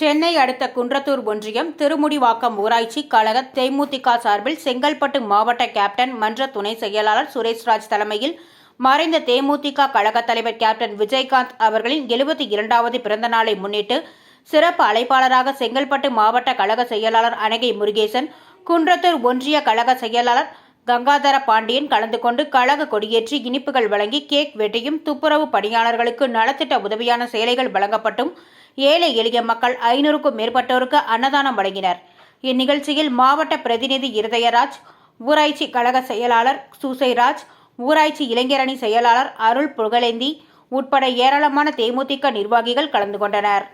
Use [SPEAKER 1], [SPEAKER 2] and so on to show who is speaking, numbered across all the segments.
[SPEAKER 1] சென்னை அடுத்த குன்றத்தூர் ஒன்றியம் திருமுடிவாக்கம் ஊராட்சி கழக தேமுதிக சார்பில் செங்கல்பட்டு மாவட்ட கேப்டன் மன்ற துணை செயலாளர் சுரேஷ்ராஜ் தலைமையில் மறைந்த தேமுதிக கழக தலைவர் கேப்டன் விஜயகாந்த் அவர்களின் 72வது பிறந்த நாளை முன்னிட்டு சிறப்பு அழைப்பாளராக செங்கல்பட்டு மாவட்ட கழக செயலாளர் அனகை முருகேசன், குன்றத்தூர் ஒன்றிய கழக செயலாளர் கங்காதர பாண்டியன் கலந்து கொண்டு கழக கொடியேற்றி இனிப்புகள் வழங்கி கேக் வெட்டியும் துப்புரவு பணியாளர்களுக்கு நலத்திட்ட உதவியான சேலைகள் வழங்கப்பட்டும் ஏழை எளிய மக்கள் 500க்கும் மேற்பட்டோருக்கு அன்னதானம் வழங்கினர். இந்நிகழ்ச்சியில் மாவட்ட பிரதிநிதி இருதயராஜ், ஊராட்சி கழக செயலாளர் சூசைராஜ், ஊராட்சி இளைஞரணி செயலாளர் அருள் புகழேந்தி உட்பட ஏராளமான தேமுதிக நிர்வாகிகள் கலந்து கொண்டனர்.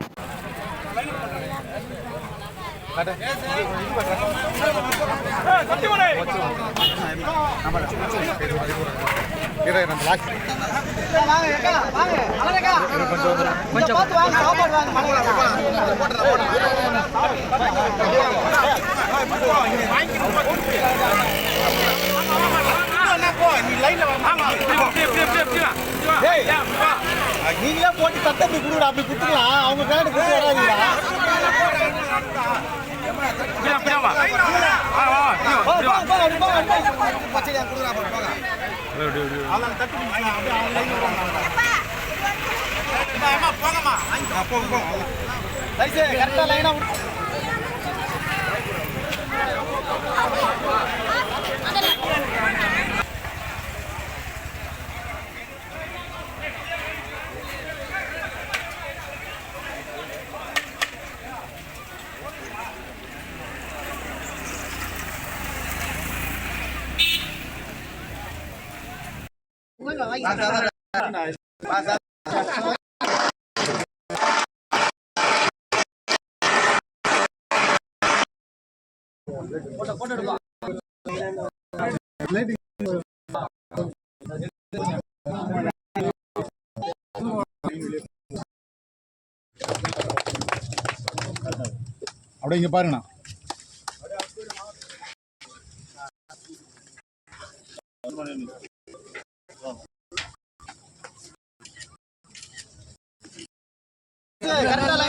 [SPEAKER 2] நீங்களே போட்டு தட்டப்படி கொடுக்குற அப்படி கொடுத்துக்கலாம். அவங்க பேண்ட் கொடுத்து வராதுங்களா? கரெக்டா லைனா அப்படியே இங்க பாருங்கண்ணா. கரெக்டா